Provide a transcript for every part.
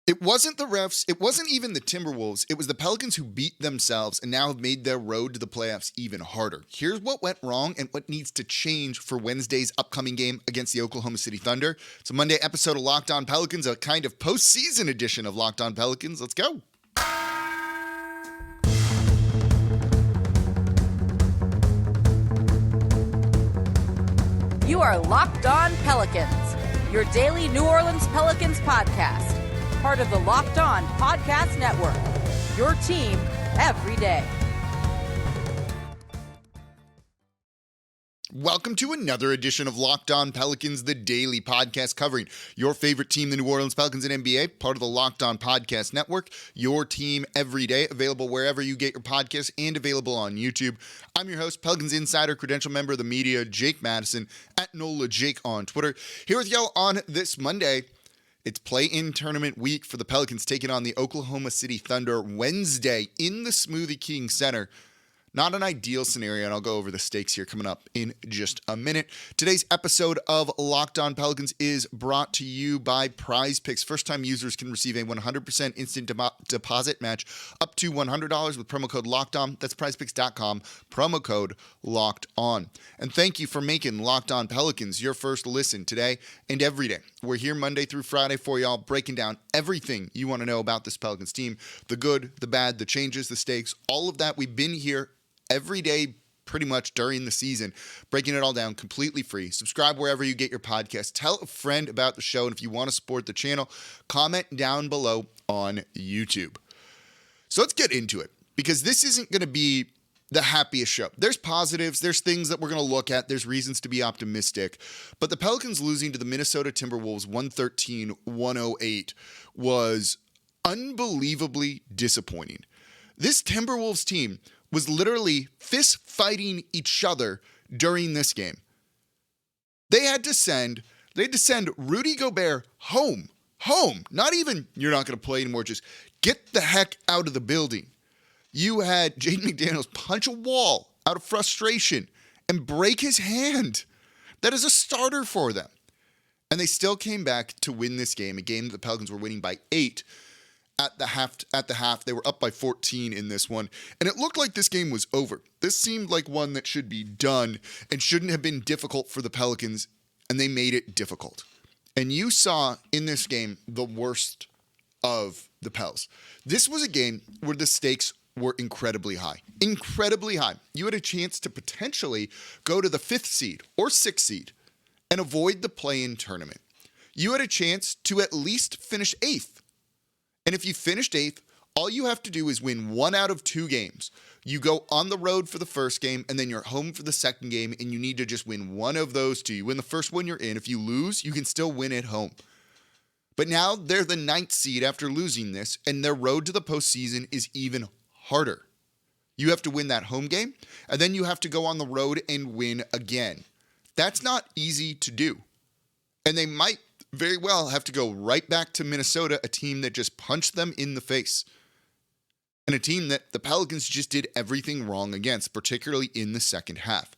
It wasn't the refs. It wasn't even the Timberwolves. It was the Pelicans who beat themselves and now have made their road to the playoffs even harder. Here's what went wrong and what needs to change for Wednesday's upcoming game against the Oklahoma City Thunder. It's a Monday episode of Locked On Pelicans, a kind of postseason edition of Locked On Pelicans. Let's go. You are Locked On Pelicans, your daily New Orleans Pelicans podcast. Part of the Locked On Podcast Network, your team every day. Welcome to another edition of Locked On Pelicans, the daily podcast covering your favorite team, the New Orleans Pelicans and NBA, part of the Locked On Podcast Network, your team every day, available wherever you get your podcasts and available on YouTube. I'm your host, Pelicans Insider, credential member of the media, Jake Madison, at NOLA Jake on Twitter. Here with y'all on this Monday. It's play-in tournament week for the Pelicans taking on the Oklahoma City Thunder Wednesday in the Smoothie King Center. Not an ideal scenario, and I'll go over the stakes here coming up in just a minute. Today's episode of Locked On Pelicans is brought to you by PrizePicks. First-time users can receive a 100% instant deposit match up to $100 with promo code LOCKEDON. That's PrizePicks.com, promo code LOCKEDON. And thank you for making Locked On Pelicans your first listen today and every day. We're here Monday through Friday for y'all, breaking down everything you want to know about this Pelicans team, the good, the bad, the changes, the stakes, all of that. We've been here every day pretty much during the season, breaking it all down completely free. Subscribe wherever you get your podcast. Tell a friend about the show, and if you want to support the channel, comment down below on YouTube. So let's get into it, because this isn't going to be the happiest show. There's positives, there's things that we're going to look at, there's reasons to be optimistic, but the Pelicans losing to the Minnesota Timberwolves 113-108 was unbelievably disappointing. This Timberwolves team was literally fist fighting each other during this game. They had to send Rudy Gobert home. Not even, you're not going to play anymore, just get the heck out of the building. You had Jaden McDaniels punch a wall out of frustration and break his hand. That is a starter for them. And they still came back to win this game, a game that the Pelicans were winning by 8. At the half, they were up by 14 in this one, and it looked like this game was over. This seemed like one that should be done and shouldn't have been difficult for the Pelicans, and they made it difficult. And you saw in this game the worst of the Pels. This was a game where the stakes were incredibly high. Incredibly high. You had a chance to potentially go to the 5th seed or 6th seed and avoid the play-in tournament. You had a chance to at least finish 8th. And if you finished 8th, all you have to do is win 1 out of 2 games. You go on the road for the first game, and then you're home for the second game, and you need to just win 1 of those 2. You win the first one, you're in. If you lose, you can still win at home. But now they're the 9th seed after losing this, and their road to the postseason is even harder. You have to win that home game, and then you have to go on the road and win again. That's not easy to do. And they might very well have to go right back to Minnesota, a team that just punched them in the face. And a team that the Pelicans just did everything wrong against, particularly in the second half.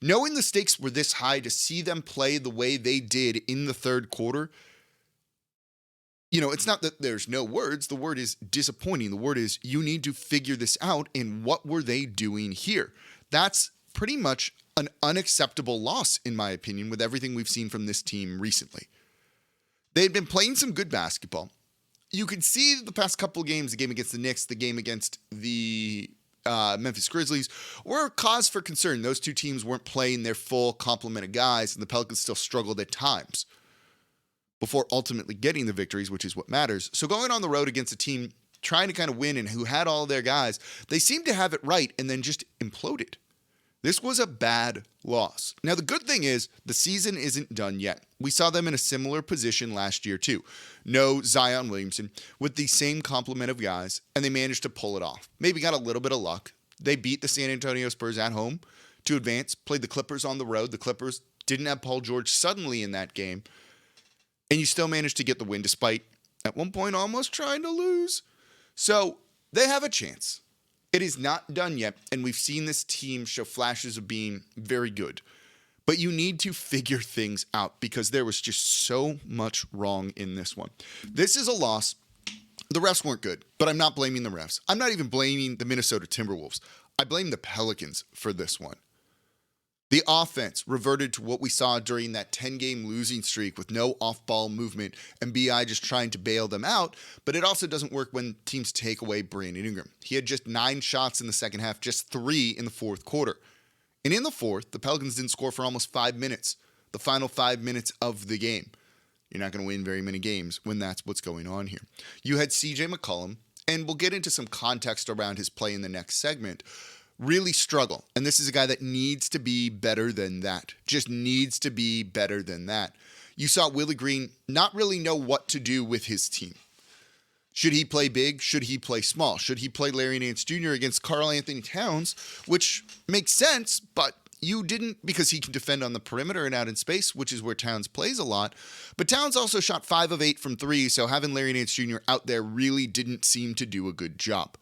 Knowing the stakes were this high, to see them play the way they did in the third quarter, it's not that there's no words. The word is disappointing. The word is you need to figure this out, and what were they doing here? That's pretty much an unacceptable loss, in my opinion, with everything we've seen from this team recently. They'd been playing some good basketball. You could see the past couple of games, the game against the Knicks, the game against the Memphis Grizzlies, were a cause for concern. Those two teams weren't playing their full complement of guys, and the Pelicans still struggled at times before ultimately getting the victories, which is what matters. So going on the road against a team trying to kind of win and who had all their guys, they seemed to have it right and then just imploded. This was a bad loss. Now, the good thing is the season isn't done yet. We saw them in a similar position last year, too. No Zion Williamson with the same complement of guys, and they managed to pull it off. Maybe got a little bit of luck. They beat the San Antonio Spurs at home to advance, played the Clippers on the road. The Clippers didn't have Paul George suddenly in that game, and you still managed to get the win despite, at one point, almost trying to lose. So they have a chance. It is not done yet, and we've seen this team show flashes of being very good. But you need to figure things out because there was just so much wrong in this one. This is a loss The refs weren't good, but I'm not blaming the refs. I'm not even blaming the Minnesota Timberwolves. I blame the Pelicans for this one. The offense reverted to what we saw during that 10-game losing streak with no off-ball movement and BI just trying to bail them out, but it also doesn't work when teams take away Brandon Ingram. He had just 9 shots in the second half, just 3 in the fourth quarter. And in the fourth, the Pelicans didn't score for almost 5 minutes, the final 5 minutes of the game. You're not going to win very many games when that's what's going on here. You had CJ McCollum, and we'll get into some context around his play in the next segment, really struggle. And this is a guy that needs to be better than that. Just needs to be better than that. You saw Willie Green not really know what to do with his team. Should he play big? Should he play small? Should he play Larry Nance Jr. against Karl-Anthony Towns? Which makes sense, but you didn't, because he can defend on the perimeter and out in space, which is where Towns plays a lot. But Towns also shot 5 of 8 from 3, so having Larry Nance Jr. out there really didn't seem to do a good job.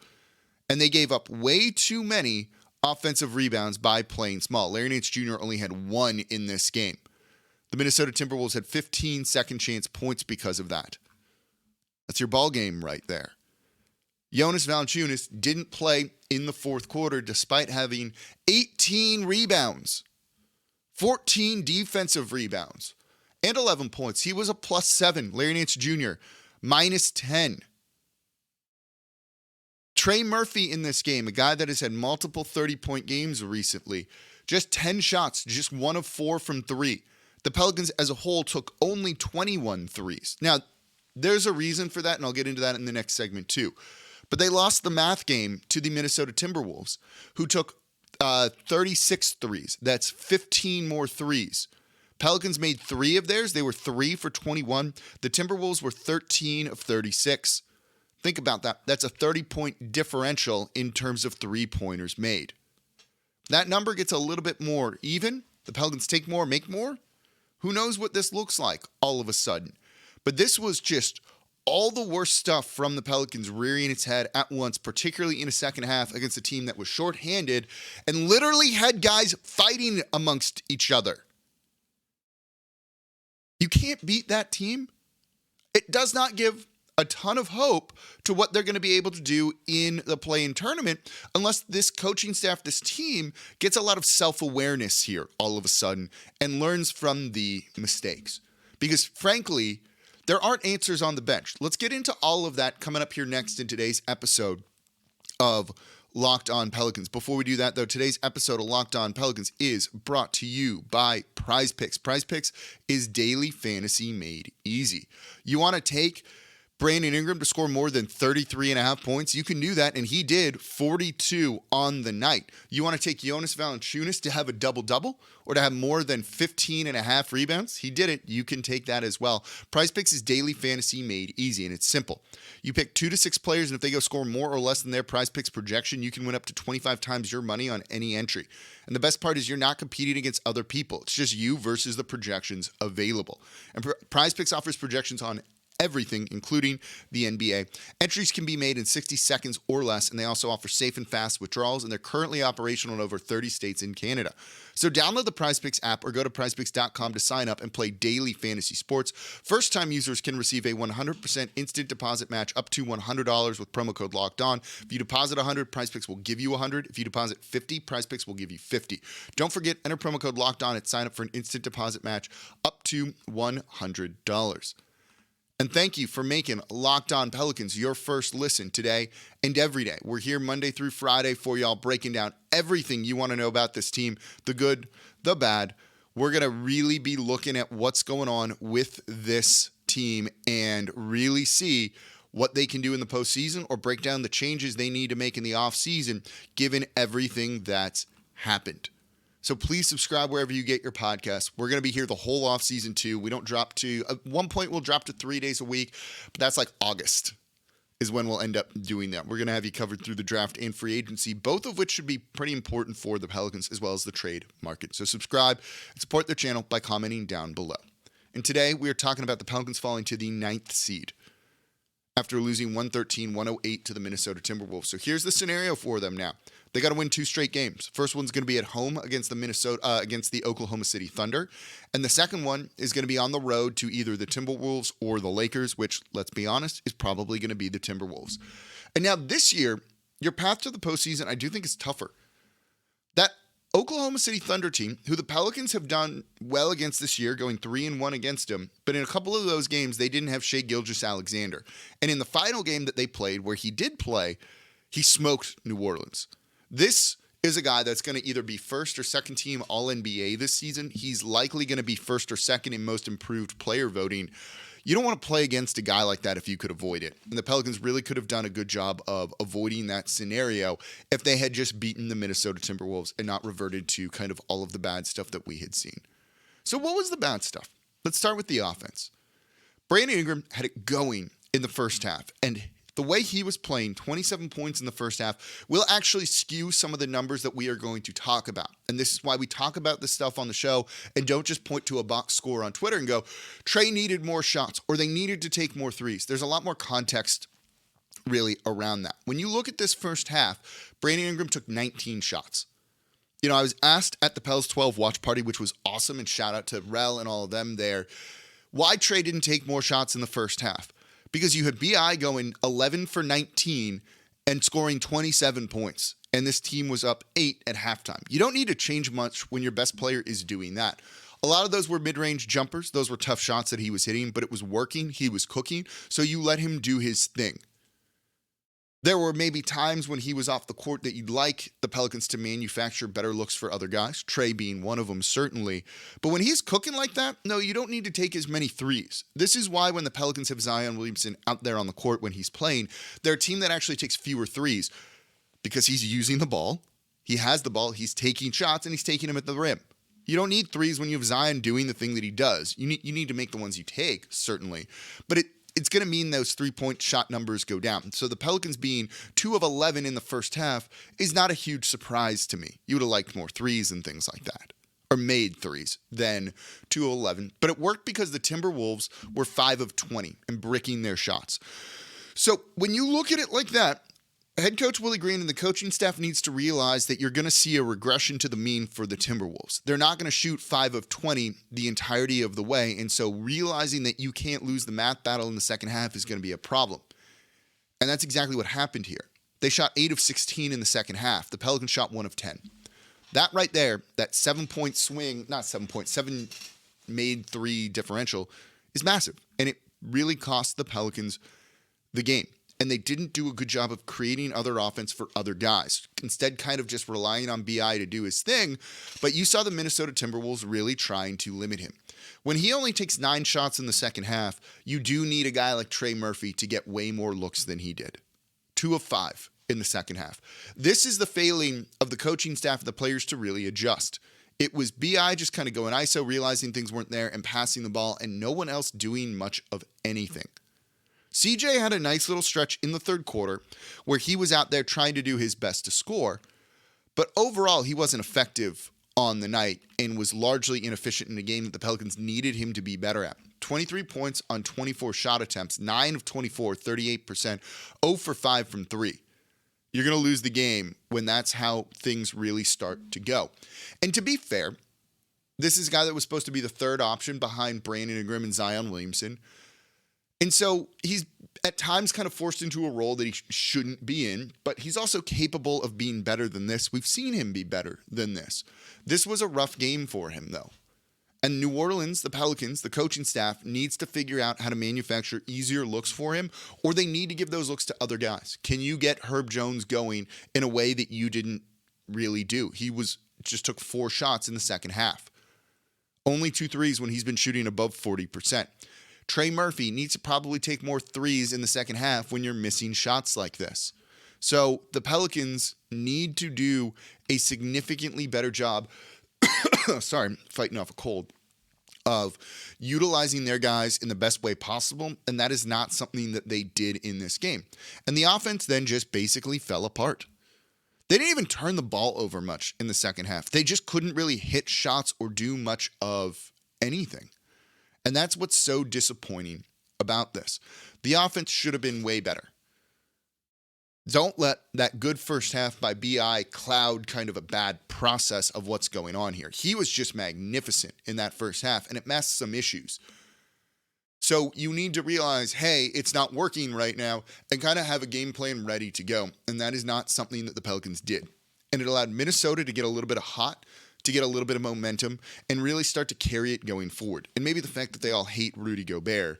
And they gave up way too many offensive rebounds by playing small. Larry Nance Jr. only had 1 in this game. The Minnesota Timberwolves had 15 second chance points because of that. That's your ball game right there. Jonas Valanciunas didn't play in the fourth quarter despite having 18 rebounds, 14 defensive rebounds, and 11 points. He was a +7. Larry Nance Jr., -10. Trey Murphy in this game, a guy that has had multiple 30-point games recently, just 10 shots, just 1 of 4 from 3. The Pelicans as a whole took only 21 threes. Now, there's a reason for that, and I'll get into that in the next segment too. But they lost the math game to the Minnesota Timberwolves, who took 36 threes. That's 15 more threes. Pelicans made 3 of theirs. They were 3 for 21. The Timberwolves were 13 of 36. Think about that. That's a 30-point differential in terms of three-pointers made. That number gets a little bit more even. The Pelicans take more, make more. Who knows what this looks like all of a sudden. But this was just all the worst stuff from the Pelicans rearing its head at once, particularly in a second half against a team that was shorthanded and literally had guys fighting amongst each other. You can't beat that team. It does not give a ton of hope to what they're going to be able to do in the play-in tournament unless this coaching staff, this team, gets a lot of self-awareness here all of a sudden and learns from the mistakes. Because frankly, there aren't answers on the bench. Let's get into all of that coming up here next in today's episode of Locked On Pelicans. Before we do that, though, today's episode of Locked On Pelicans is brought to you by PrizePicks. PrizePicks is daily fantasy made easy. You want to take Brandon Ingram to score more than 33.5 points? You can do that, and he did 42 on the night. You want to take Jonas Valanciunas to have a double-double or to have more than 15.5 rebounds? He did it. You can take that as well. PrizePicks is daily fantasy made easy, and it's simple. You pick 2 to 6 players, and if they go score more or less than their PrizePicks projection, you can win up to 25 times your money on any entry. And the best part is you're not competing against other people. It's just you versus the projections available. And PrizePicks offers projections on everything, including the NBA. Entries can be made in 60 seconds or less, and they also offer safe and fast withdrawals, and they're currently operational in over 30 states in Canada. So download the PrizePicks app or go to prizepicks.com to sign up and play daily fantasy sports. First-time users can receive a 100% instant deposit match up to $100 with promo code LOCKEDON. If you deposit $100, PrizePicks will give you $100. If you deposit $50, PrizePicks will give you $50. Don't forget, enter promo code LOCKEDON and sign up for an instant deposit match up to $100. And thank you for making Locked On Pelicans your first listen today and every day. We're here Monday through Friday for y'all, breaking down everything you want to know about this team, the good, the bad. We're going to really be looking at what's going on with this team and really see what they can do in the postseason or break down the changes they need to make in the offseason, given everything that's happened. So please subscribe wherever you get your podcasts. We're going to be here the whole offseason too. We don't drop to, at one point we'll drop to 3 days a week, but that's like August is when we'll end up doing that. We're going to have you covered through the draft and free agency, both of which should be pretty important for the Pelicans as well as the trade market. So subscribe and support their channel by commenting down below. And today we are talking about the Pelicans falling to the 9th seed after losing 113-108 to the Minnesota Timberwolves. So here's the scenario for them now. They got to win 2 straight games. First one's going to be at home against the Oklahoma City Thunder, and the second one is going to be on the road to either the Timberwolves or the Lakers, which, let's be honest, is probably going to be the Timberwolves. And now this year, your path to the postseason, I do think is tougher. That Oklahoma City Thunder team, who the Pelicans have done well against this year, going 3-1 against them, but in a couple of those games, they didn't have Shai Gilgeous-Alexander. And in the final game that they played, where he did play, he smoked New Orleans. This is a guy that's going to either be first or second team All-NBA this season. He's likely going to be first or second in most improved player voting. You don't want to play against a guy like that if you could avoid it. And the Pelicans really could have done a good job of avoiding that scenario if they had just beaten the Minnesota Timberwolves and not reverted to kind of all of the bad stuff that we had seen. So what was the bad stuff? Let's start with the offense. Brandon Ingram had it going in the first half, and the way he was playing, 27 points in the first half, will actually skew some of the numbers that we are going to talk about. And this is why we talk about this stuff on the show and don't just point to a box score on Twitter and go, Trey needed more shots or they needed to take more threes. There's a lot more context really around that. When you look at this first half, Brandon Ingram took 19 shots. You know, I was asked at the Pels 12 watch party, which was awesome, and shout out to Rel and all of them there, why Trey didn't take more shots in the first half. Because you had B.I. going 11 for 19 and scoring 27 points. And this team was up 8 at halftime. You don't need to change much when your best player is doing that. A lot of those were mid-range jumpers. Those were tough shots that he was hitting, but it was working. He was cooking. So you let him do his thing. There were maybe times when he was off the court that you'd like the Pelicans to manufacture better looks for other guys, Trey being one of them, certainly. But when he's cooking like that, no, you don't need to take as many threes. This is why when the Pelicans have Zion Williamson out there on the court when he's playing, they're a team that actually takes fewer threes because he's using the ball, he has the ball, he's taking shots, and he's taking them at the rim. You don't need threes when you have Zion doing the thing that he does. You need to make the ones you take, certainly. But it's going to mean those 3-point shot numbers go down. So the Pelicans being 2 of 11 in the first half is not a huge surprise to me. You would have liked more threes and things like that, or made threes than 2 of 11. But it worked because the Timberwolves were 5 of 20 and bricking their shots. So when you look at it like that, head coach Willie Green and the coaching staff needs to realize that you're going to see a regression to the mean for the Timberwolves. They're not going to shoot 5 of 20 the entirety of the way, and so realizing that you can't lose the math battle in the second half is going to be a problem. And that's exactly what happened here. They shot 8 of 16 in the second half. The Pelicans shot 1 of 10. That right there, that 7-point swing, not 7 made 3 differential is massive, and it really cost the Pelicans the game. And they didn't do a good job of creating other offense for other guys. Instead, kind of just relying on B.I. to do his thing. But you saw the Minnesota Timberwolves really trying to limit him. When he only takes 9 shots in the second half, you do need a guy like Trey Murphy to get way more looks than he did. 2 of 5 in the second half. This is the failing of the coaching staff and the players to really adjust. It was B.I. just kind of going ISO, realizing things weren't there, and passing the ball, and no one else doing much of anything. CJ had a nice little stretch in the third quarter where he was out there trying to do his best to score, but overall he wasn't effective on the night and was largely inefficient in a game that the Pelicans needed him to be better at. 23 points on 24 shot attempts, 9 of 24, 38%, 0 for 5 from 3. You're going to lose the game when that's how things really start to go. And to be fair, this is a guy that was supposed to be the third option behind Brandon Ingram and Zion Williamson. And so he's at times kind of forced into a role that he shouldn't be in, but he's also capable of being better than this. We've seen him be better than this. This was a rough game for him, though. And New Orleans, the Pelicans, the coaching staff needs to figure out how to manufacture easier looks for him, or they need to give those looks to other guys. Can you get Herb Jones going in a way that you didn't really do? He just took 4 shots in the second half. Only 2 threes when he's been shooting above 40%. Trey Murphy needs to probably take more threes in the second half when you're missing shots like this. So the Pelicans need to do a significantly better job, sorry, fighting off a cold, of utilizing their guys in the best way possible, and that is not something that they did in this game. And the offense then just basically fell apart. They didn't even turn the ball over much in the second half. They just couldn't really hit shots or do much of anything. And that's what's so disappointing about this. The offense should have been way better. Don't let that good first half by BI cloud kind of a bad process of what's going on here. He was just magnificent in that first half, and it masked some issues. So you need to realize, hey, it's not working right now, and kind of have a game plan ready to go. And that is not something that the Pelicans did. And it allowed Minnesota to get a little bit of hot, to get a little bit of momentum, and really start to carry it going forward. And maybe the fact that they all hate Rudy Gobert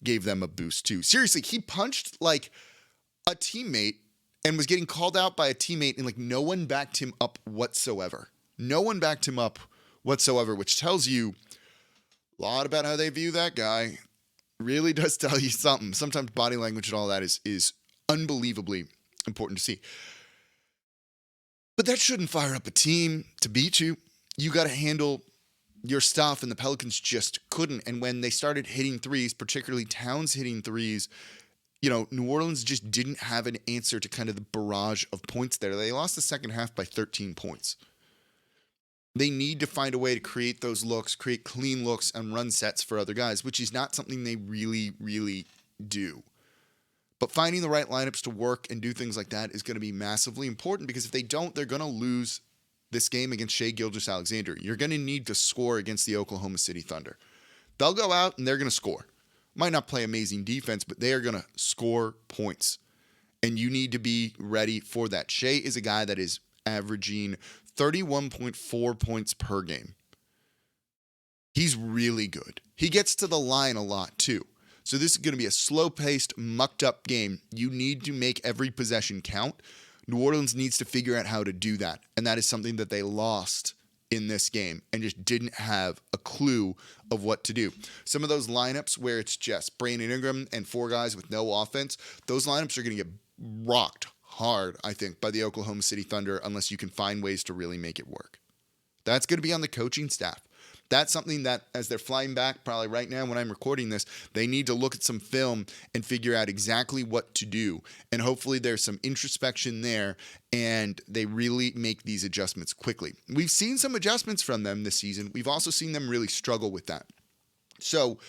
gave them a boost too. Seriously, he punched like a teammate and was getting called out by a teammate, and like no one backed him up whatsoever. No one backed him up whatsoever, which tells you a lot about how they view that guy. Really does tell you something. Sometimes body language and all that is unbelievably important to see. But that shouldn't fire up a team to beat you. You got to handle your stuff, and the Pelicans just couldn't. And when they started hitting threes, particularly Towns hitting threes, New Orleans just didn't have an answer to kind of the barrage of points there. They lost the second half by 13 points. They need to find a way to create those looks, create clean looks, and run sets for other guys, which is not something they really, really do. But finding the right lineups to work and do things like that is going to be massively important, because if they don't, they're going to lose this game against Shai Gilgeous-Alexander. You're going to need to score against the Oklahoma City Thunder. They'll go out and they're going to score. Might not play amazing defense, but they are going to score points. And you need to be ready for that. Shai is a guy that is averaging 31.4 points per game. He's really good. He gets to the line a lot too. So this is going to be a slow-paced, mucked-up game. You need to make every possession count. New Orleans needs to figure out how to do that. And that is something that they lost in this game and just didn't have a clue of what to do. Some of those lineups where it's just Brandon Ingram and four guys with no offense, those lineups are going to get rocked hard, I think, by the Oklahoma City Thunder unless you can find ways to really make it work. That's going to be on the coaching staff. That's something that, as they're flying back probably right now when I'm recording this, they need to look at some film and figure out exactly what to do. And hopefully there's some introspection there and they really make these adjustments quickly. We've seen some adjustments from them this season. We've also seen them really struggle with that. So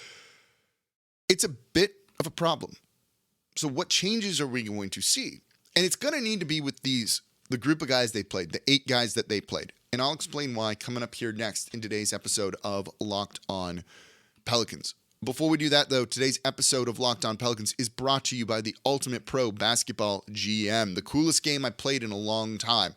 it's a bit of a problem. So what changes are we going to see? And it's going to need to be with the group of guys they played, the 8 guys that they played. And I'll explain why coming up here next in today's episode of Locked On Pelicans. Before we do that, though, today's episode of Locked On Pelicans is brought to you by the Ultimate Pro Basketball GM, the coolest game I played in a long time.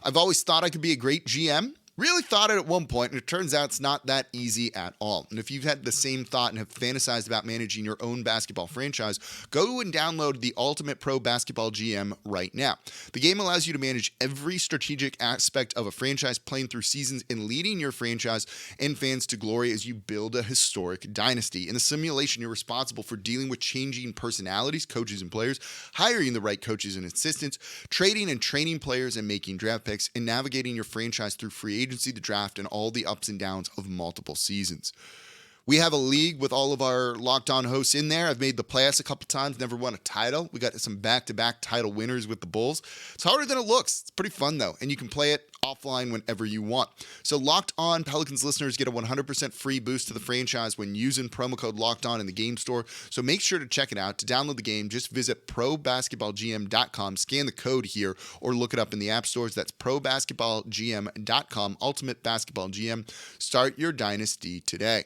I've always thought I could be a great GM. Really thought it at one point, and it turns out it's not that easy at all. And if you've had the same thought and have fantasized about managing your own basketball franchise, go and download the Ultimate Pro Basketball GM right now. The game allows you to manage every strategic aspect of a franchise, playing through seasons and leading your franchise and fans to glory as you build a historic dynasty. In the simulation, you're responsible for dealing with changing personalities, coaches and players, hiring the right coaches and assistants, trading and training players and making draft picks, and navigating your franchise through free agency, the draft, and all the ups and downs of multiple seasons. We have a league with all of our Locked On hosts in there. I've made the playoffs a couple times, never won a title. We got some back-to-back title winners with the Bulls. It's harder than it looks. It's pretty fun, though, and you can play it offline whenever you want. So Locked On Pelicans listeners get a 100% free boost to the franchise when using promo code Locked On in the game store. So make sure to check it out. To download the game, just visit probasketballgm.com, scan the code here, or look it up in the app stores. That's probasketballgm.com, Ultimate Basketball GM. Start your dynasty today.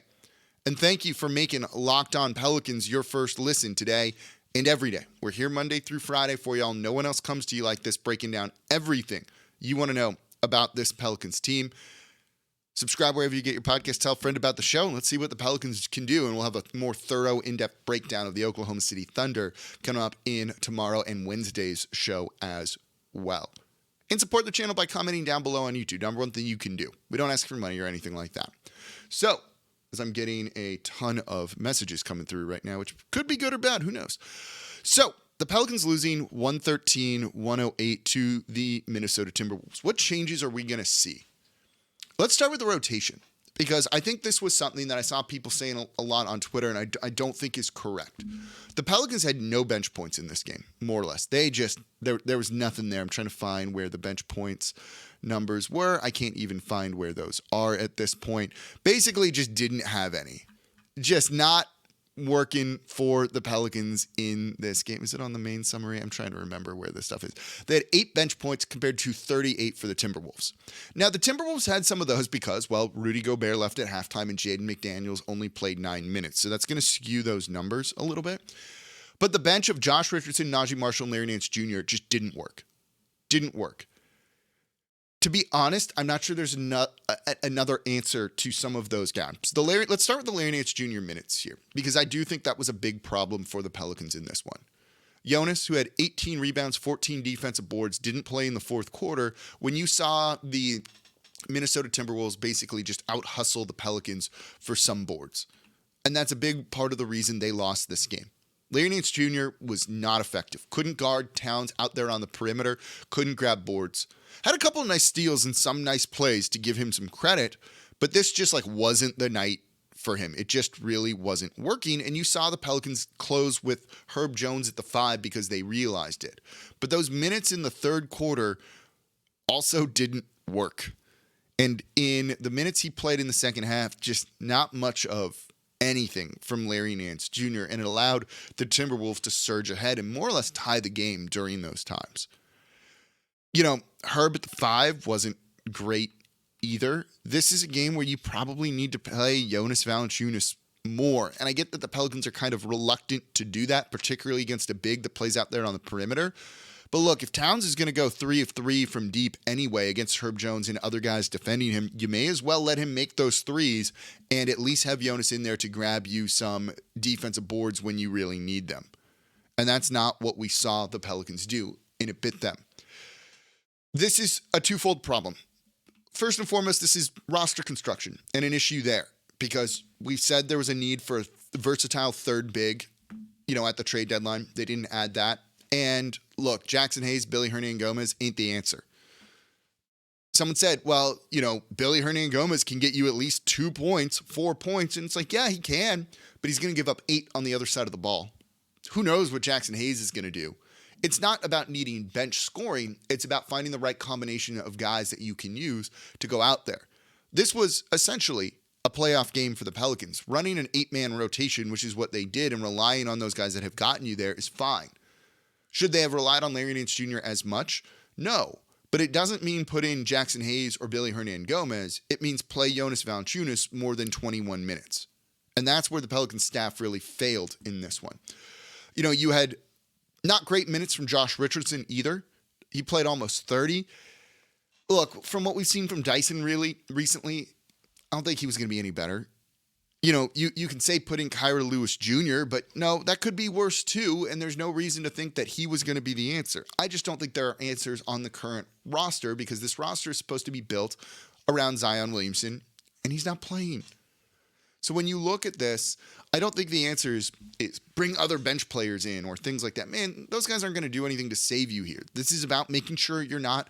And thank you for making Locked On Pelicans your first listen today and every day. We're here Monday through Friday for y'all. No one else comes to you like this, breaking down everything you want to know about this Pelicans team. Subscribe wherever you get your podcast. Tell a friend about the show, and let's see what the Pelicans can do. And we'll have a more thorough, in-depth breakdown of the Oklahoma City Thunder coming up in tomorrow and Wednesday's show as well. And support the channel by commenting down below on YouTube. Number one thing you can do. We don't ask for money or anything like that. So, as I'm getting a ton of messages coming through right now, which could be good or bad, who knows. So, the Pelicans losing 113-108 to the Minnesota Timberwolves. What changes are we going to see? Let's start with the rotation, because I think this was something that I saw people saying a lot on Twitter, and I don't think is correct. The Pelicans had no bench points in this game, more or less. They just, there was nothing there. I'm trying to find where the bench points numbers were. I can't even find where those are at this point. Basically, just didn't have any. Just not working for the Pelicans in this game. Is it on the main summary? I'm trying to remember where this stuff is. They had 8 bench points compared to 38 for the Timberwolves. Now, the Timberwolves had some of those because, well, Rudy Gobert left at halftime and Jaden McDaniels only played 9 minutes. So that's going to skew those numbers a little bit. But the bench of Josh Richardson, Najee Marshall, and Larry Nance Jr. just didn't work. Didn't work. To be honest, I'm not sure there's another answer to some of those gaps. Let's start with the Larry Nance Jr. minutes here, because I do think that was a big problem for the Pelicans in this one. Jonas, who had 18 rebounds, 14 defensive boards, didn't play in the fourth quarter when you saw the Minnesota Timberwolves basically just out-hustle the Pelicans for some boards. And that's a big part of the reason they lost this game. Larry Nance Jr. was not effective. Couldn't guard Towns out there on the perimeter. Couldn't grab boards. Had a couple of nice steals and some nice plays to give him some credit, but this just wasn't the night for him. It just really wasn't working, and you saw the Pelicans close with Herb Jones at the 5 because they realized it. But those minutes in the third quarter also didn't work. And in the minutes he played in the second half, just not much of anything from Larry Nance Jr., and it allowed the Timberwolves to surge ahead and more or less tie the game during those times. Herb at the 5 wasn't great either. This is a game where you probably need to play Jonas Valanciunas more, and I get that the Pelicans are kind of reluctant to do that, particularly against a big that plays out there on the perimeter. But look, if Towns is going to go 3 of 3 from deep anyway against Herb Jones and other guys defending him, you may as well let him make those threes and at least have Jonas in there to grab you some defensive boards when you really need them. And that's not what we saw the Pelicans do, and it bit them. This is a twofold problem. First and foremost, this is roster construction and an issue there, because we said there was a need for a versatile third big, at the trade deadline. They didn't add that. And look, Jackson Hayes, Billy Hernangomez ain't the answer. Someone said, well, Billy Hernangomez can get you at least 2 points, 4 points. And it's yeah, he can, but he's going to give up 8 on the other side of the ball. Who knows what Jackson Hayes is going to do? It's not about needing bench scoring. It's about finding the right combination of guys that you can use to go out there. This was essentially a playoff game for the Pelicans. Running an 8-man rotation, which is what they did, and relying on those guys that have gotten you there is fine. Should they have relied on Larry Nance Jr. as much? No. But it doesn't mean put in Jackson Hayes or Billy Hernangomez. It means play Jonas Valanciunas more than 21 minutes. And that's where the Pelicans staff really failed in this one. You had not great minutes from Josh Richardson either. He played almost 30. Look, from what we've seen from Dyson really recently, I don't think he was going to be any better. You can say put in Kyra Lewis Jr., but no, that could be worse too, and there's no reason to think that he was going to be the answer. I just don't think there are answers on the current roster, because this roster is supposed to be built around Zion Williamson, and he's not playing. So when you look at this, I don't think the answer is bring other bench players in or things like that. Man, those guys aren't going to do anything to save you here. This is about making sure you're not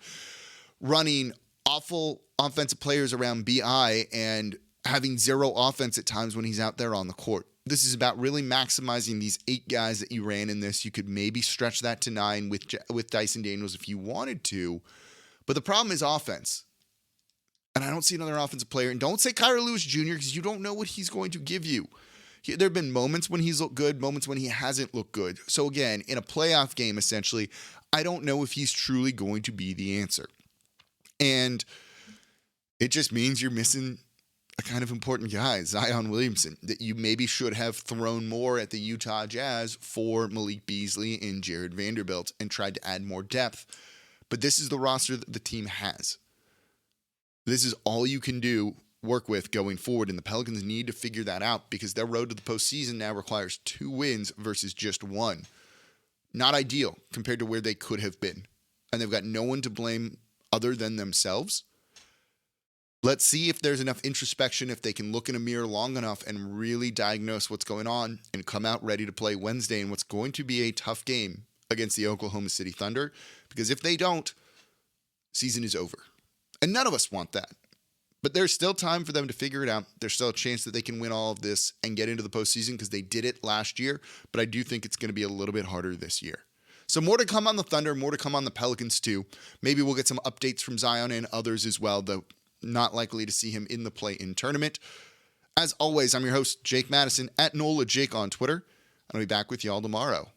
running awful offensive players around BI and having zero offense at times when he's out there on the court. This is about really maximizing these 8 guys that you ran in this. You could maybe stretch that to 9 with Dyson Daniels if you wanted to. But the problem is offense. And I don't see another offensive player. And don't say Kyra Lewis Jr. because you don't know what he's going to give you. There have been moments when he's looked good, moments when he hasn't looked good. So again, in a playoff game, essentially, I don't know if he's truly going to be the answer. And it just means you're missing a kind of important guy, Zion Williamson, that you maybe should have thrown more at the Utah Jazz for Malik Beasley and Jared Vanderbilt and tried to add more depth. But this is the roster that the team has. This is all you can work with going forward, and the Pelicans need to figure that out, because their road to the postseason now requires 2 wins versus just 1. Not ideal compared to where they could have been. And they've got no one to blame other than themselves. Let's see if there's enough introspection, if they can look in a mirror long enough and really diagnose what's going on and come out ready to play Wednesday in what's going to be a tough game against the Oklahoma City Thunder. Because if they don't, season is over. And none of us want that. But there's still time for them to figure it out. There's still a chance that they can win all of this and get into the postseason, because they did it last year. But I do think it's going to be a little bit harder this year. So more to come on the Thunder, more to come on the Pelicans too. Maybe we'll get some updates from Zion and others as well, though not likely to see him in the play-in tournament. As always, I'm your host, Jake Madison, at NOLA Jake on Twitter. I'll be back with y'all tomorrow.